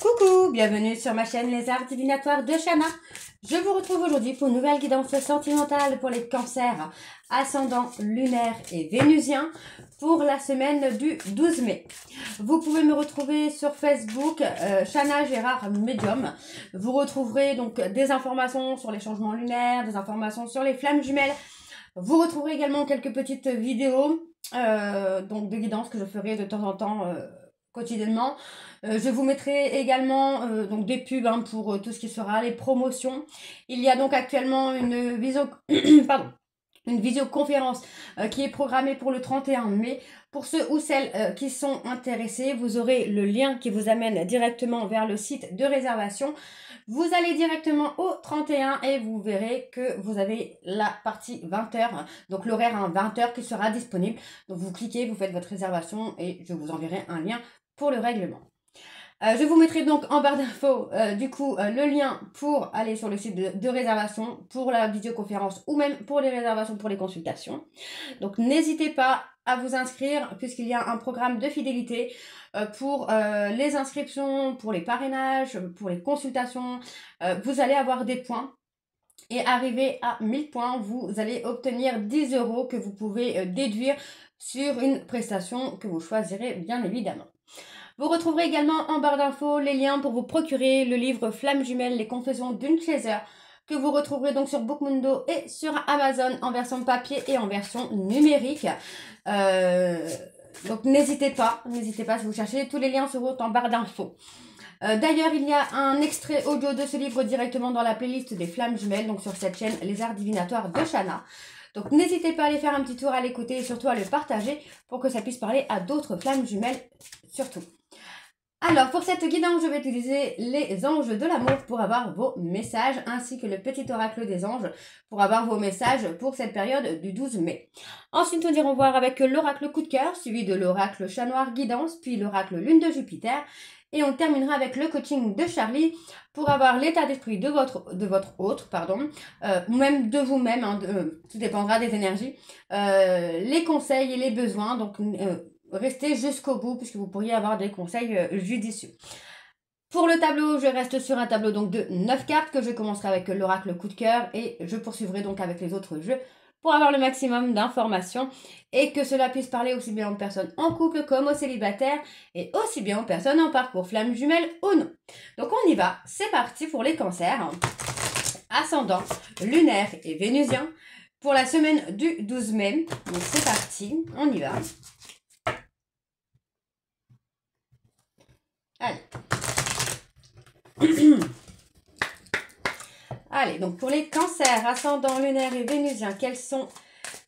Coucou, bienvenue sur ma chaîne Les Arts Divinatoires de Shana. Je vous retrouve aujourd'hui pour une nouvelle guidance sentimentale pour les cancers, ascendant lunaire et vénusien pour la semaine du 12 mai. Vous pouvez me retrouver sur Facebook, Shana Gérard Medium. Vous retrouverez donc des informations sur les changements lunaires, des informations sur les flammes jumelles. Vous retrouverez également quelques petites vidéos donc de guidance que je ferai de temps en temps quotidiennement. Je vous mettrai également donc des pubs pour tout ce qui sera les promotions. Il y a donc actuellement une visioconférence qui est programmée pour le 31 mai. Pour ceux ou celles qui sont intéressés, vous aurez le lien qui vous amène directement vers le site de réservation. Vous allez directement au 31 et vous verrez que vous avez la partie 20h, donc l'horaire 20h qui sera disponible. Donc vous cliquez, vous faites votre réservation et je vous enverrai un lien pour le règlement. Je vous mettrai donc en barre d'infos le lien pour aller sur le site de réservation pour la vidéoconférence ou même pour les réservations pour les consultations. Donc n'hésitez pas à vous inscrire puisqu'il y a un programme de fidélité pour les inscriptions, pour les parrainages, pour les consultations. Vous allez avoir des points. Et arrivé à 1000 points, vous allez obtenir 10 € que vous pouvez déduire sur une prestation que vous choisirez bien évidemment. Vous retrouverez également en barre d'infos les liens pour vous procurer le livre Flammes jumelles, les confessions d'une chaser, que vous retrouverez donc sur Bookmundo et sur Amazon en version papier et en version numérique. Donc n'hésitez pas si vous cherchez, tous les liens seront en barre d'infos. D'ailleurs, il y a un extrait audio de ce livre directement dans la playlist des Flammes jumelles, donc sur cette chaîne Les Arts Divinatoires de Shana. Donc n'hésitez pas à aller faire un petit tour, à l'écouter et surtout à le partager pour que ça puisse parler à d'autres flammes jumelles surtout. Alors, pour cette guidance, je vais utiliser les anges de l'amour pour avoir vos messages, ainsi que le petit oracle des anges pour avoir vos messages pour cette période du 12 mai. Ensuite, nous irons voir avec l'oracle coup de cœur, suivi de l'oracle chat noir guidance, puis l'oracle lune de Jupiter. Et on terminera avec le coaching de Charlie pour avoir l'état d'esprit de votre hôte, même de vous-même, tout dépendra des énergies, les conseils et les besoins, donc restez jusqu'au bout puisque vous pourriez avoir des conseils judicieux. Pour le tableau, je reste sur un tableau donc de 9 cartes que je commencerai avec l'oracle coup de cœur et je poursuivrai donc avec les autres jeux pour avoir le maximum d'informations et que cela puisse parler aussi bien aux personnes en couple comme aux célibataires et aussi bien aux personnes en parcours flammes jumelles ou non. Donc on y va, c'est parti pour les cancers, ascendant, lunaire et vénusien pour la semaine du 12 mai. Donc c'est parti, on y va. Allez. Allez, donc pour les cancers, ascendant, lunaire et vénusien, quelles sont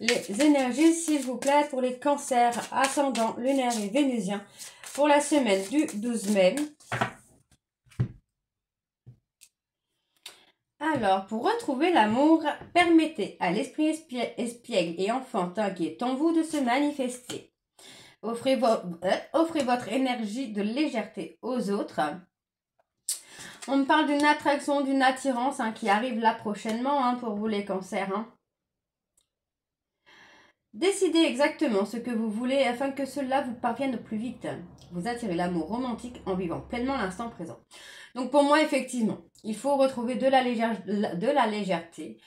les énergies, s'il vous plaît, pour les cancers, ascendant, lunaire et vénusien, pour la semaine du 12 mai. Alors, pour retrouver l'amour, permettez à l'esprit espiègle et enfantin qui est en vous de se manifester. Offrez votre énergie de légèreté aux autres. On me parle d'une attraction, d'une attirance qui arrive là prochainement pour vous les cancers. Décidez exactement ce que vous voulez afin que cela vous parvienne plus vite. Vous attirez l'amour romantique en vivant pleinement l'instant présent. Donc pour moi, effectivement, il faut retrouver de la légèreté,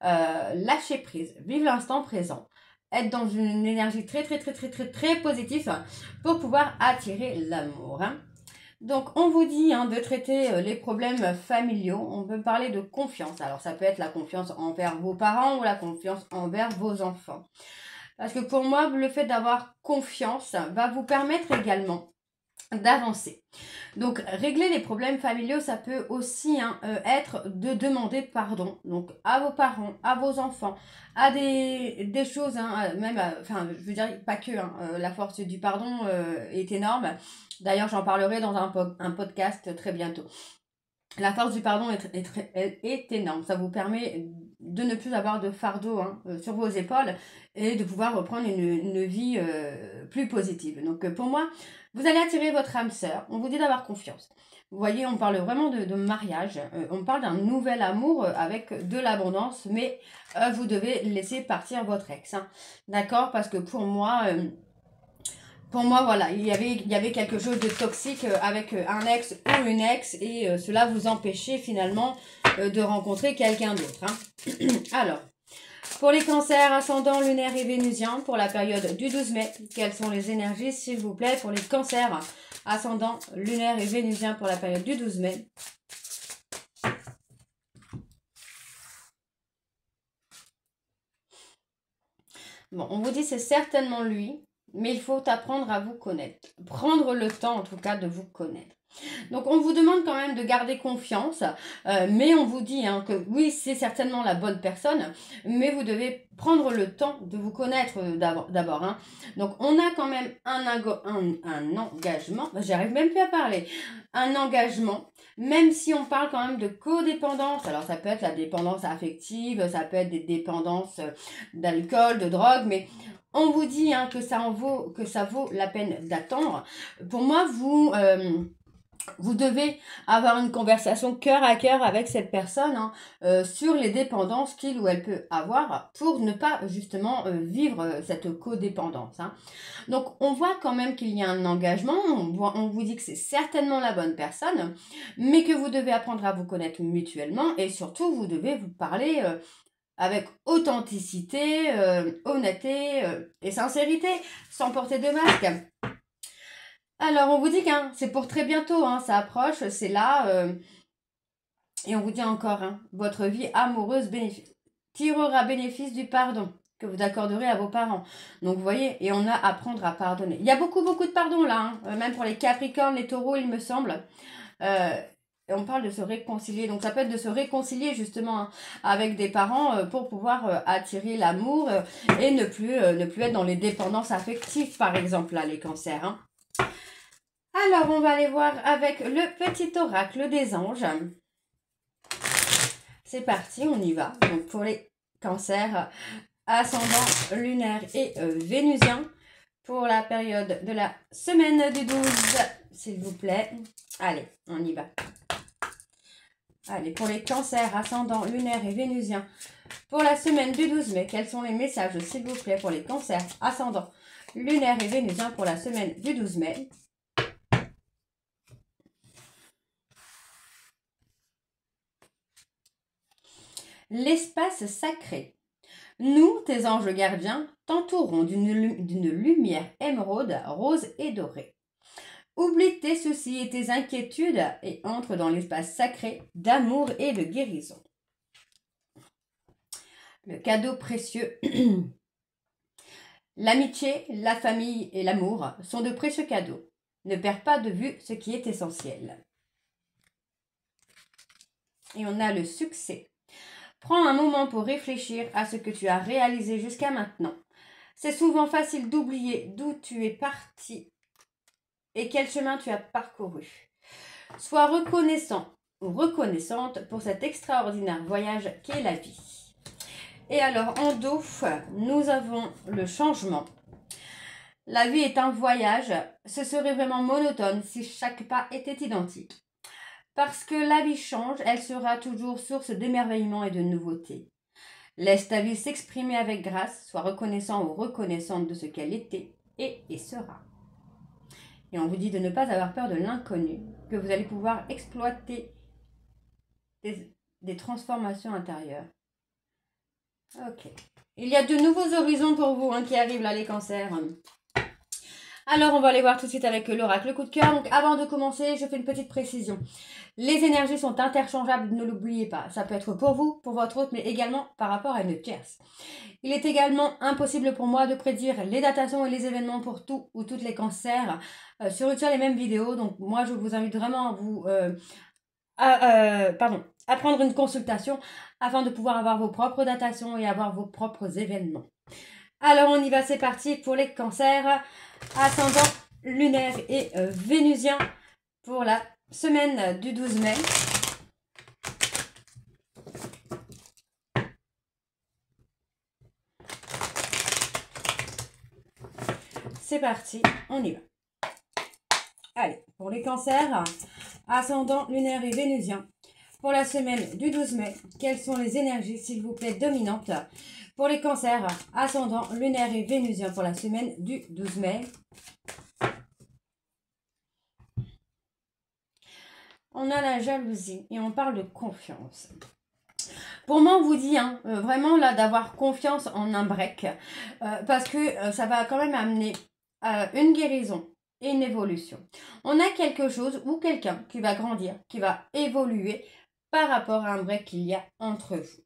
lâcher prise, vivre l'instant présent, être dans une énergie très positive pour pouvoir attirer l'amour. Donc, on vous dit de traiter les problèmes familiaux. On peut parler de confiance. Alors, ça peut être la confiance envers vos parents ou la confiance envers vos enfants. Parce que pour moi, le fait d'avoir confiance va vous permettre également d'avancer. Donc, régler les problèmes familiaux, ça peut aussi être de demander pardon. Donc, à vos parents, à vos enfants, à des choses, je veux dire, pas que, la force du pardon est énorme. D'ailleurs, j'en parlerai dans un podcast très bientôt. La force du pardon est énorme. Ça vous permet de ne plus avoir de fardeau sur vos épaules et de pouvoir reprendre une vie plus positive. Donc pour moi, vous allez attirer votre âme sœur. On vous dit d'avoir confiance. Vous voyez, on parle vraiment de mariage. On parle d'un nouvel amour avec de l'abondance, mais vous devez laisser partir votre ex. D'accord? Parce que pour moi... pour moi, voilà, il y avait quelque chose de toxique avec un ex ou une ex et cela vous empêchait finalement de rencontrer quelqu'un d'autre. Hein. Alors, pour les cancers ascendants lunaires et vénusiens, pour la période du 12 mai, quelles sont les énergies, s'il vous plaît, pour les cancers ascendants lunaires et vénusiens pour la période du 12 mai? Bon, on vous dit c'est certainement lui, mais il faut apprendre à vous connaître. Prendre le temps, en tout cas, de vous connaître. Donc, on vous demande quand même de garder confiance, mais on vous dit hein, que oui, c'est certainement la bonne personne, mais vous devez prendre le temps de vous connaître d'abord. Hein. Donc, on a quand même un engagement, j'arrive même plus à parler, un engagement, même si on parle quand même de codépendance. Alors, ça peut être la dépendance affective, ça peut être des dépendances d'alcool, de drogue, mais on vous dit hein, que ça vaut la peine d'attendre. Pour moi, vous devez avoir une conversation cœur à cœur avec cette personne hein, sur les dépendances qu'il ou elle peut avoir pour ne pas justement vivre cette codépendance. Hein. Donc on voit quand même qu'il y a un engagement, on vous dit que c'est certainement la bonne personne, mais que vous devez apprendre à vous connaître mutuellement et surtout vous devez vous parler avec authenticité, honnêteté et sincérité, sans porter de masque. Alors, on vous dit que c'est pour très bientôt, hein, ça approche, c'est là. Et on vous dit encore, hein, votre vie amoureuse tirera bénéfice du pardon que vous accorderez à vos parents. Donc, vous voyez, et on a à apprendre à pardonner. Il y a beaucoup de pardon là, hein, même pour les Capricornes, les Taureaux, il me semble. Et on parle de se réconcilier. Donc, ça peut être de se réconcilier justement hein, avec des parents pour pouvoir attirer l'amour et ne plus être dans les dépendances affectives, par exemple, là, les cancers. Hein. Alors, on va aller voir avec le petit oracle des anges. C'est parti, on y va. Donc, pour les cancers, ascendant lunaire et vénusien, pour la période de la semaine du 12, s'il vous plaît. Allez, on y va. Allez, pour les cancers, ascendant lunaire et vénusien, pour la semaine du 12 mai, quels sont les messages, s'il vous plaît, pour les cancers, ascendant lunaire et vénusien, pour la semaine du 12 mai? L'espace sacré. Nous, tes anges gardiens, t'entourons d'une lumière émeraude, rose et dorée. Oublie tes soucis et tes inquiétudes et entre dans l'espace sacré d'amour et de guérison. Le cadeau précieux. L'amitié, la famille et l'amour sont de précieux cadeaux. Ne perds pas de vue ce qui est essentiel. Et on a le succès. Prends un moment pour réfléchir à ce que tu as réalisé jusqu'à maintenant. C'est souvent facile d'oublier d'où tu es parti et quel chemin tu as parcouru. Sois reconnaissant ou reconnaissante pour cet extraordinaire voyage qu'est la vie. Et alors, en dos, nous avons le changement. La vie est un voyage. Ce serait vraiment monotone si chaque pas était identique. Parce que la vie change, elle sera toujours source d'émerveillement et de nouveauté. Laisse ta vie s'exprimer avec grâce, sois reconnaissant ou reconnaissante de ce qu'elle était et sera. Et on vous dit de ne pas avoir peur de l'inconnu, que vous allez pouvoir exploiter des transformations intérieures. Ok. Il y a de nouveaux horizons pour vous qui arrivent là, les cancers. Alors, on va aller voir tout de suite avec l'oracle coup de cœur. Donc, avant de commencer, je fais une petite précision. Les énergies sont interchangeables, ne l'oubliez pas. Ça peut être pour vous, pour votre autre, mais également par rapport à une tierce. Il est également impossible pour moi de prédire les datations et les événements pour tout ou toutes les cancers sur les mêmes vidéos. Donc, moi, je vous invite vraiment à vous... à prendre une consultation afin de pouvoir avoir vos propres datations et avoir vos propres événements. Alors, on y va, c'est parti pour les cancers ascendant lunaire et vénusien pour la semaine du 12 mai. C'est parti, on y va. Allez, pour les cancers, ascendant lunaire et vénusien, pour la semaine du 12 mai, quelles sont les énergies, s'il vous plaît, dominantes pour les cancers, ascendant, lunaire et vénusien pour la semaine du 12 mai. On a la jalousie et on parle de confiance. Pour moi, on vous dit, vraiment là, d'avoir confiance en un break, parce que ça va quand même amener une guérison et une évolution. On a quelque chose ou quelqu'un qui va grandir, qui va évoluer par rapport à un break qu'il y a entre vous.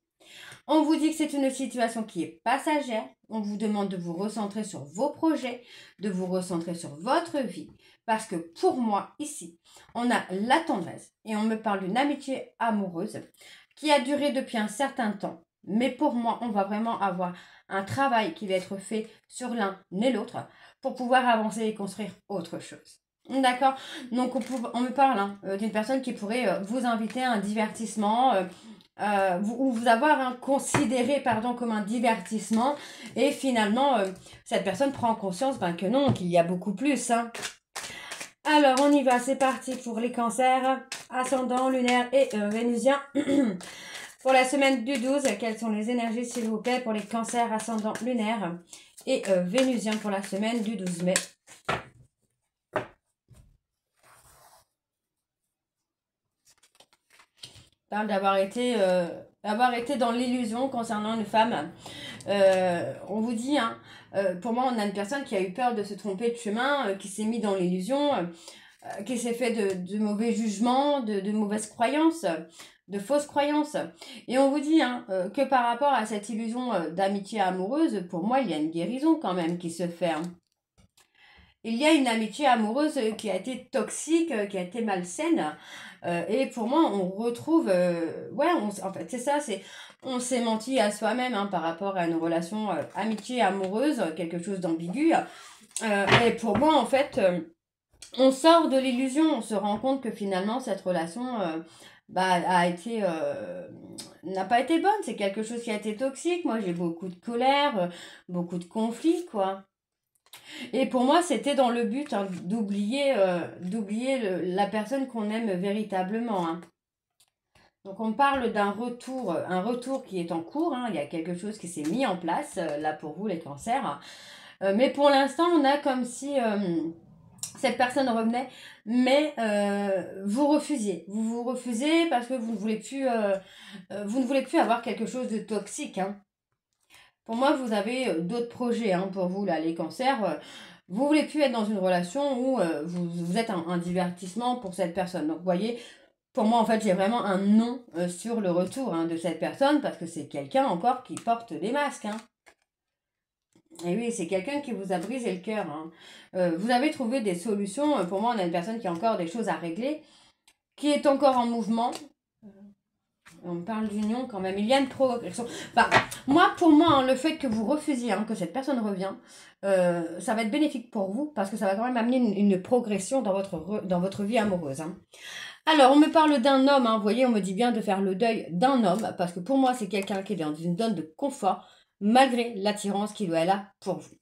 On vous dit que c'est une situation qui est passagère. On vous demande de vous recentrer sur vos projets, de vous recentrer sur votre vie. Parce que pour moi, ici, on a la tendresse et on me parle d'une amitié amoureuse qui a duré depuis un certain temps. Mais pour moi, on va vraiment avoir un travail qui va être fait sur l'un et l'autre pour pouvoir avancer et construire autre chose. D'accord? Donc, on me parle d'une personne qui pourrait vous inviter à un divertissement, ou vous avoir considéré comme un divertissement, et finalement, cette personne prend conscience que non, qu'il y a beaucoup plus. Alors, on y va, c'est parti pour les cancers, ascendant, lunaire et vénusien. Pour la semaine du 12, quelles sont les énergies, s'il vous plaît, pour les cancers, ascendant, lunaire et vénusien pour la semaine du 12 mai. Parle d'avoir été dans l'illusion concernant une femme. On vous dit, pour moi, on a une personne qui a eu peur de se tromper de chemin, qui s'est mis dans l'illusion, qui s'est fait de mauvais jugements, de mauvaises croyances, de fausses croyances. Et on vous dit que par rapport à cette illusion d'amitié amoureuse, pour moi, il y a une guérison quand même qui se fait. Il y a une amitié amoureuse qui a été toxique, qui a été malsaine. Et pour moi, on retrouve... en fait, c'est ça, on s'est menti à soi-même par rapport à une relation amitié amoureuse, quelque chose d'ambigu. Et pour moi, en fait, on sort de l'illusion, on se rend compte que finalement, cette relation n'a pas été bonne. C'est quelque chose qui a été toxique. Moi, j'ai beaucoup de colère, beaucoup de conflits, quoi. Et pour moi, c'était dans le but d'oublier la personne qu'on aime véritablement. Donc, on parle d'un retour, un retour qui est en cours. Il y a quelque chose qui s'est mis en place, là, pour vous, les cancers. Mais pour l'instant, on a comme si cette personne revenait, mais vous refusiez. Vous refusez parce que vous ne voulez plus avoir quelque chose de toxique. Pour moi, vous avez d'autres projets pour vous, là, les cancers. Vous voulez plus être dans une relation où vous êtes un divertissement pour cette personne. Donc, vous voyez, pour moi, en fait, j'ai vraiment un non sur le retour de cette personne parce que c'est quelqu'un encore qui porte des masques. Et oui, c'est quelqu'un qui vous a brisé le cœur. Vous avez trouvé des solutions. Pour moi, on a une personne qui a encore des choses à régler, qui est encore en mouvement. On parle d'union quand même, il y a une progression. Pour moi, le fait que vous refusiez que cette personne revienne, ça va être bénéfique pour vous parce que ça va quand même amener une progression dans votre vie amoureuse. Alors, on me parle d'un homme, vous voyez, on me dit bien de faire le deuil d'un homme parce que pour moi, c'est quelqu'un qui est dans une zone de confort malgré l'attirance qu'il ou elle a pour vous.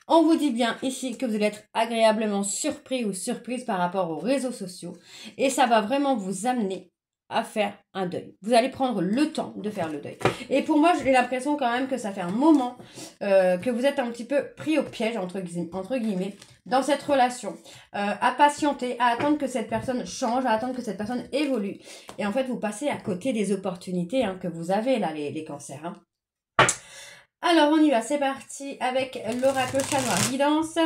On vous dit bien ici que vous allez être agréablement surpris ou surprise par rapport aux réseaux sociaux et ça va vraiment vous amener à faire un deuil. Vous allez prendre le temps de faire le deuil. Et pour moi, j'ai l'impression quand même que ça fait un moment que vous êtes un petit peu pris au piège, entre guillemets, dans cette relation. À patienter, à attendre que cette personne change, à attendre que cette personne évolue. Et en fait, vous passez à côté des opportunités que vous avez là, les cancers. Alors, on y va. C'est parti avec l'oracle chat noir guidance.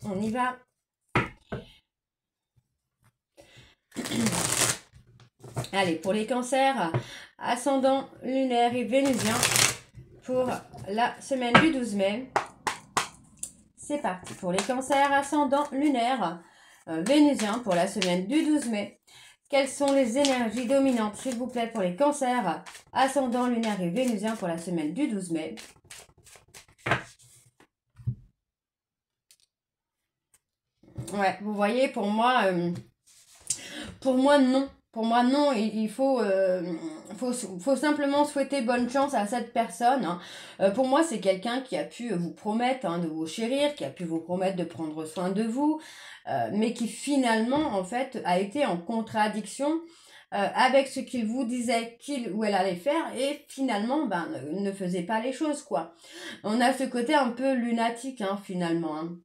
On y va. Allez, pour les cancers, ascendant, lunaire et vénusien, pour la semaine du 12 mai. C'est parti pour les cancers, ascendant, lunaire, vénusien, pour la semaine du 12 mai. Quelles sont les énergies dominantes, s'il vous plaît, pour les cancers, ascendant, lunaire et vénusien, pour la semaine du 12 mai. Ouais, vous voyez, pour moi, non. Pour moi, non, il faut simplement souhaiter bonne chance à cette personne. Pour moi, c'est quelqu'un qui a pu vous promettre de vous chérir, qui a pu vous promettre de prendre soin de vous, mais qui finalement, en fait, a été en contradiction avec ce qu'il vous disait qu'il ou elle allait faire et finalement ben, ne faisait pas les choses quoi. On a ce côté un peu lunatique hein, finalement. Hein.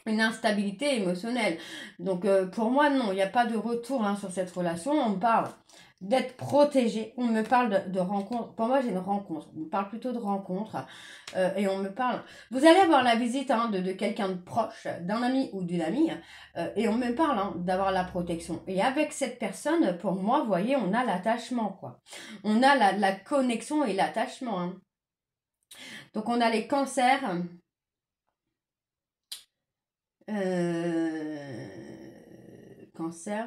Une instabilité émotionnelle. Donc pour moi, non, il n'y a pas de retour hein, sur cette relation. On me parle d'être protégé. On me parle de rencontre. Pour moi, j'ai une rencontre. On me parle plutôt de rencontre. Et on me parle... Vous allez avoir la visite hein, de quelqu'un de proche, d'un ami ou d'une amie. Et on me parle hein, d'avoir la protection. Et avec cette personne, pour moi, vous voyez, on a l'attachement. Quoi. On a la connexion et l'attachement. Hein. Donc on a les cancers... Cancer,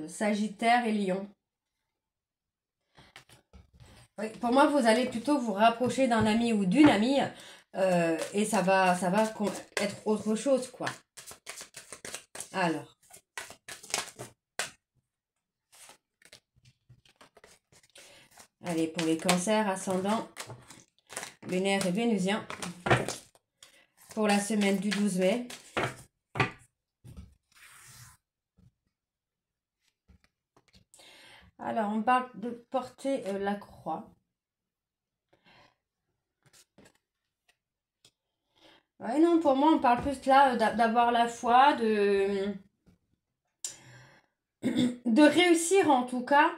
Sagittaire et Lion. Oui, pour moi, vous allez plutôt vous rapprocher d'un ami ou d'une amie et ça va être autre chose, quoi. Alors. Allez, pour les cancers, ascendant, lunaire et vénusien. Pour la semaine du 12 mai. Alors, on parle de porter la croix. Oui, non, pour moi, on parle plus là d'avoir la foi, de réussir en tout cas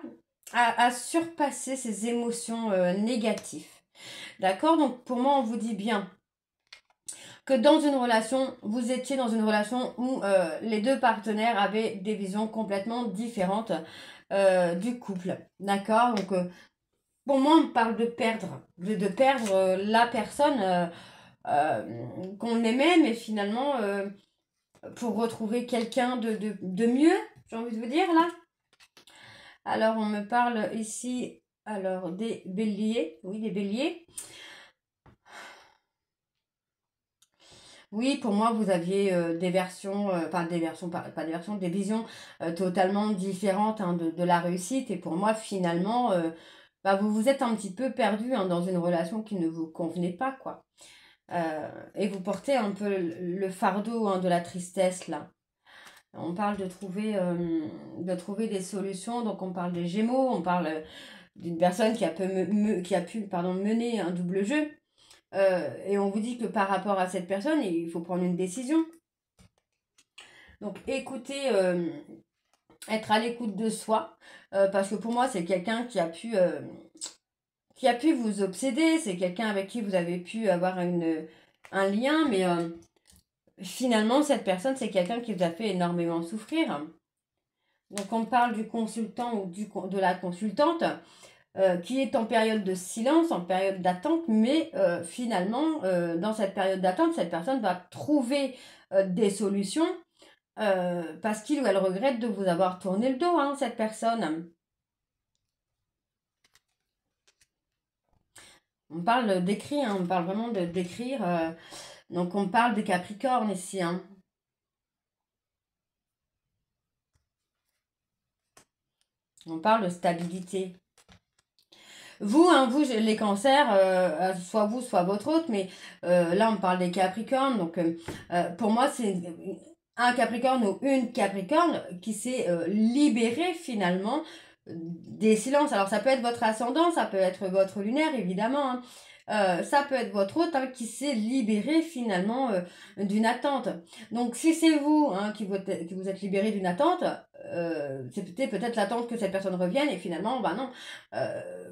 à surpasser ces émotions négatives. D'accord? Donc, pour moi, on vous dit bien que dans une relation, vous étiez dans une relation où les deux partenaires avaient des visions complètement différentes du couple. D'accord? Donc, pour moi, on parle de perdre. De perdre la personne qu'on aimait, mais finalement, pour retrouver quelqu'un de mieux, j'ai envie de vous dire, là. Alors, on me parle ici, alors, des béliers. Oui, des béliers. Oui, pour moi, vous aviez des versions, pas des versions, des visions totalement différentes hein, de la réussite. Et pour moi, finalement, bah, vous vous êtes un petit peu perdu hein, dans une relation qui ne vous convenait pas, quoi. Et vous portez un peu le fardeau hein, de la tristesse, là. On parle de trouver des solutions. Donc, on parle des Gémeaux, on parle d'une personne qui a pu mener un double jeu. Et on vous dit que par rapport à cette personne, il faut prendre une décision. Donc, écoutez, être à l'écoute de soi, parce que pour moi, c'est quelqu'un qui a pu vous obséder, c'est quelqu'un avec qui vous avez pu avoir un lien, mais finalement, cette personne, c'est quelqu'un qui vous a fait énormément souffrir. Donc, on parle du consultant ou de la consultante. Qui est en période de silence, en période d'attente, mais finalement, dans cette période d'attente, cette personne va trouver des solutions parce qu'il ou elle regrette de vous avoir tourné le dos, hein, cette personne. On parle d'écrire, hein, on parle vraiment d'écrire. Donc, on parle des Capricornes ici. Hein. On parle de stabilité. Vous, hein, vous, les cancers, soit vous, soit votre autre, mais là, on parle des Capricornes. Donc, pour moi, c'est un Capricorne ou une Capricorne qui s'est libéré finalement des silences. Alors, ça peut être votre ascendant, ça peut être votre lunaire, évidemment. Hein. Ça peut être votre autre hein, qui s'est libéré finalement d'une attente. Donc, si c'est vous hein, qui vous êtes libéré d'une attente, c'était peut-être l'attente que cette personne revienne et finalement, bah non,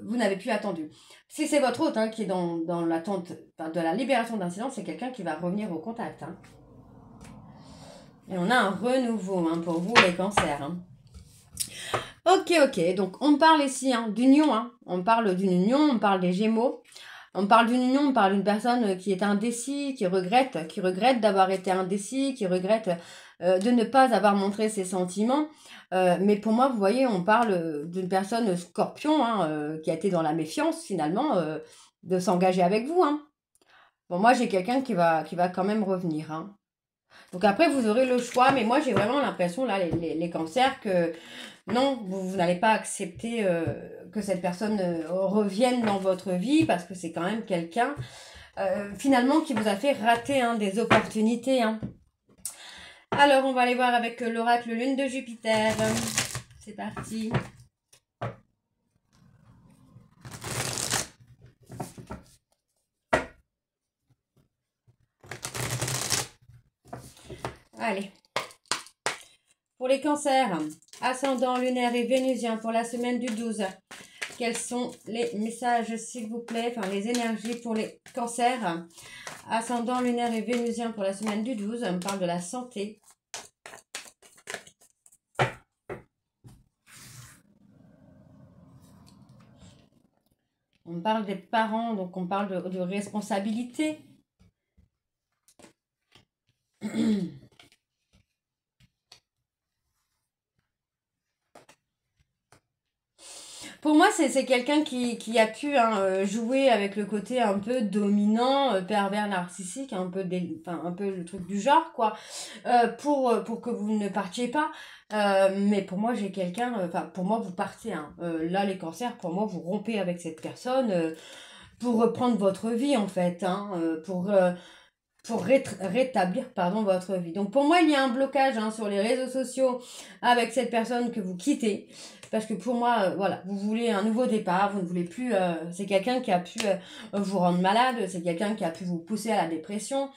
vous n'avez plus attendu. Si c'est votre hôte hein, qui est dans l'attente de la libération d'un silence, c'est quelqu'un qui va revenir au contact. Hein. Et on a un renouveau hein, pour vous les cancers. Hein. Ok, donc on parle ici hein, d'union, hein. On parle d'une union, on parle des Gémeaux. On parle d'une union, on parle d'une personne qui est indécis, qui regrette d'avoir été indécis, qui regrette de ne pas avoir montré ses sentiments. Mais pour moi, vous voyez, on parle d'une personne scorpion hein, qui a été dans la méfiance finalement de s'engager avec vous. Hein. Bon, moi, j'ai quelqu'un qui va quand même revenir. Hein. Donc après, vous aurez le choix, mais moi, j'ai vraiment l'impression, là, les cancers, que non, vous n'allez pas accepter que cette personne revienne dans votre vie, parce que c'est quand même quelqu'un, finalement, qui vous a fait rater hein, des opportunités. Hein. Alors, on va aller voir avec l'oracle Lune de Jupiter. C'est parti. Allez. Pour les cancers, ascendant lunaire et vénusien pour la semaine du 12. Quels sont les messages, s'il vous plaît, enfin les énergies pour les cancers? Ascendant lunaire et vénusien pour la semaine du 12. On parle de la santé. On parle des parents, donc on parle de responsabilité. Pour moi, c'est quelqu'un qui a pu jouer avec le côté un peu dominant, pervers, narcissique, un peu le truc du genre, quoi, pour que vous ne partiez pas. Mais pour moi, j'ai quelqu'un, pour moi, vous partez. Hein. Là, les cancers, pour moi, vous rompez avec cette personne pour reprendre votre vie, en fait, hein, pour rétablir pardon, votre vie. Donc pour moi, il y a un blocage sur les réseaux sociaux avec cette personne que vous quittez. Parce que pour moi, voilà, vous voulez un nouveau départ, vous ne voulez plus... c'est quelqu'un qui a pu vous rendre malade, c'est quelqu'un qui a pu vous pousser à la dépression.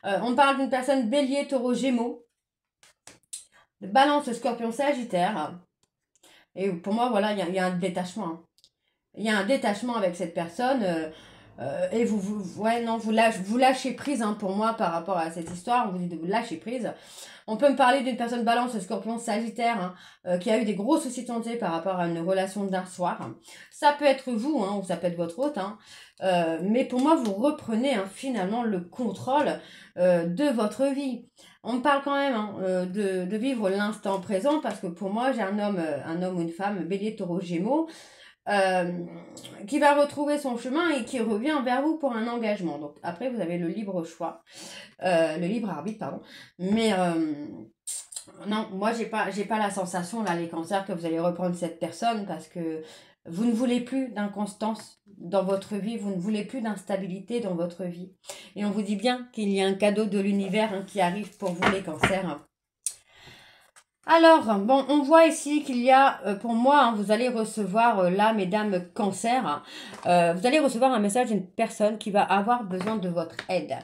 On parle d'une personne bélier, taureau, gémeaux, balance, scorpion, sagittaire. Et pour moi, voilà, il y a un détachement. Hein. Il y a un détachement avec cette personne. Et vous lâchez prise pour moi par rapport à cette histoire. On vous dit de vous lâcher prise. On peut me parler d'une personne balance, scorpion, sagittaire, qui a eu des gros soucis de santé par rapport à une relation d'un soir. Ça peut être vous, ou ça peut être votre hôte. Mais pour moi, vous reprenez finalement le contrôle de votre vie. On me parle quand même de vivre l'instant présent parce que pour moi, j'ai un homme ou une femme, bélier, taureau, gémeaux, qui va retrouver son chemin et qui revient vers vous pour un engagement. Donc après, vous avez le libre choix, le libre arbitre, pardon. Mais non, moi, j'ai pas la sensation, là, les cancers, que vous allez reprendre cette personne parce que vous ne voulez plus d'inconstance dans votre vie, vous ne voulez plus d'instabilité dans votre vie. Et on vous dit bien qu'il y a un cadeau de l'univers qui arrive pour vous, les cancers. Alors, bon, on voit ici qu'il y a, pour moi, vous allez recevoir, là, mesdames cancer, vous allez recevoir un message d'une personne qui va avoir besoin de votre aide.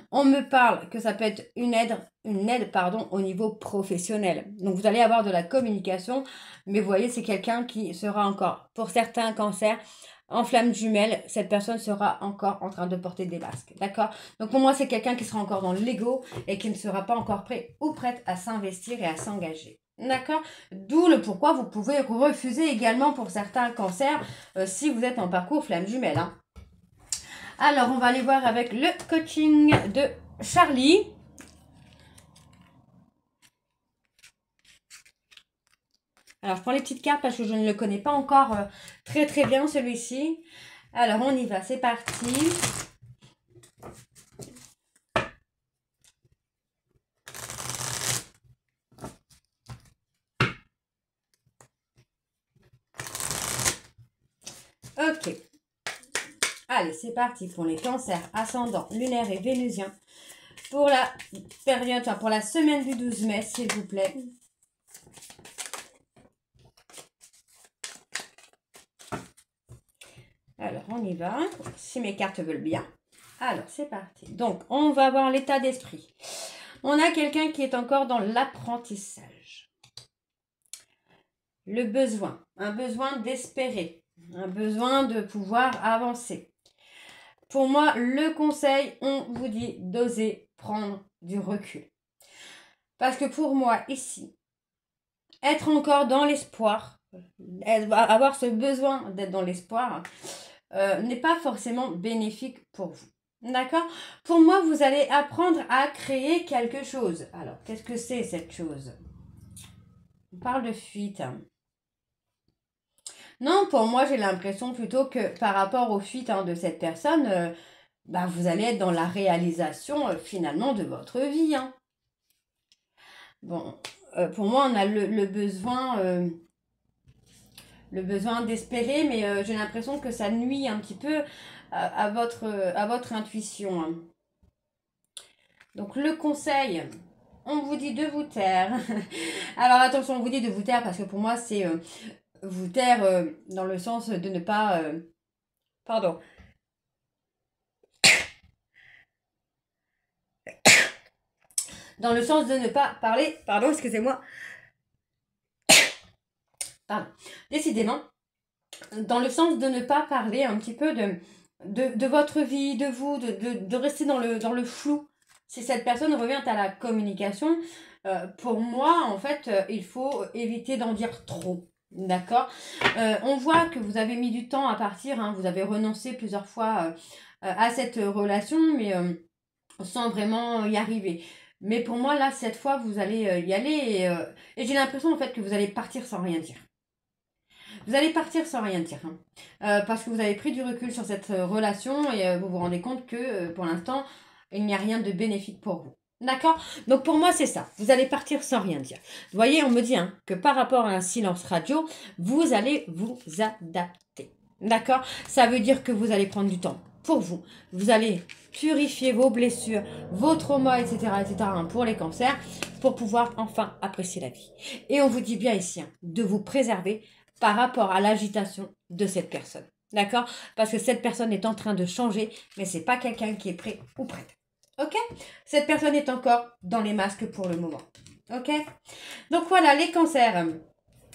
On me parle que ça peut être une aide, pardon, au niveau professionnel. Donc, vous allez avoir de la communication, mais vous voyez, c'est quelqu'un qui sera encore, pour certains cancers, en flamme jumelle, cette personne sera encore en train de porter des masques, d'accord? Donc pour moi, c'est quelqu'un qui sera encore dans l'ego et qui ne sera pas encore prêt ou prête à s'investir et à s'engager. D'accord? D'où le pourquoi vous pouvez refuser également pour certains cancers si vous êtes en parcours flamme jumelle. Hein. Alors, on va aller voir avec le coaching de Charlie. Alors, je prends les petites cartes parce que je ne le connais pas encore très très bien celui-ci. Alors, on y va, c'est parti. Ok. Allez, c'est parti pour les cancers ascendants, lunaires et vénusiens. Pour la période, pour la semaine du 12 mai, s'il vous plaît. Alors, on y va, si mes cartes veulent bien. Alors, c'est parti. Donc, on va voir l'état d'esprit. On a quelqu'un qui est encore dans l'apprentissage. Le besoin, un besoin d'espérer, un besoin de pouvoir avancer. Pour moi, le conseil, on vous dit d'oser prendre du recul. Parce que pour moi, ici, être encore dans l'espoir, avoir ce besoin d'être dans l'espoir, n'est pas forcément bénéfique pour vous. D'accord? Pour moi, vous allez apprendre à créer quelque chose. Alors, qu'est-ce que c'est cette chose? On parle de fuite. Non, pour moi, j'ai l'impression plutôt que par rapport aux fuites de cette personne, vous allez être dans la réalisation finalement de votre vie. Hein. Bon, pour moi, on a le besoin d'espérer, mais j'ai l'impression que ça nuit un petit peu à votre intuition. Hein. Donc le conseil, on vous dit de vous taire. Alors attention, on vous dit de vous taire parce que pour moi c'est vous taire dans le sens de ne pas... pardon. Dans le sens de ne pas parler, pardon, excusez-moi, pardon, décidément, dans le sens de ne pas parler un petit peu de votre vie, de vous, de rester dans le flou. Si cette personne revient à la communication, pour moi, en fait, il faut éviter d'en dire trop. D'accord. On voit que vous avez mis du temps à partir, hein, vous avez renoncé plusieurs fois à cette relation, mais sans vraiment y arriver. Mais pour moi, là, cette fois, vous allez y aller et j'ai l'impression en fait que vous allez partir sans rien dire. Vous allez partir sans rien dire, hein. Parce que vous avez pris du recul sur cette relation et vous vous rendez compte que pour l'instant, il n'y a rien de bénéfique pour vous. D'accord. Donc pour moi, c'est ça. Vous allez partir sans rien dire. Vous voyez, on me dit hein, que par rapport à un silence radio, vous allez vous adapter. D'accord. Ça veut dire que vous allez prendre du temps pour vous. Vous allez purifier vos blessures, vos traumas, etc., hein, pour les cancers, pour pouvoir enfin apprécier la vie. Et on vous dit bien ici hein, de vous préserver par rapport à l'agitation de cette personne. D'accord. Parce que cette personne est en train de changer, mais c'est pas quelqu'un qui est prêt ou prête. Ok. Cette personne est encore dans les masques pour le moment. Ok. Donc voilà, les cancers.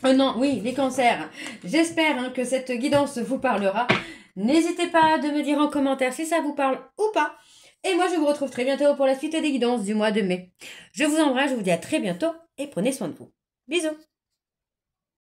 Non, oui, les cancers. J'espère hein, que cette guidance vous parlera. N'hésitez pas de me dire en commentaire si ça vous parle ou pas. Et moi, je vous retrouve très bientôt pour la suite des guidances du mois de mai. Je vous embrasse, je vous dis à très bientôt et prenez soin de vous. Bisous.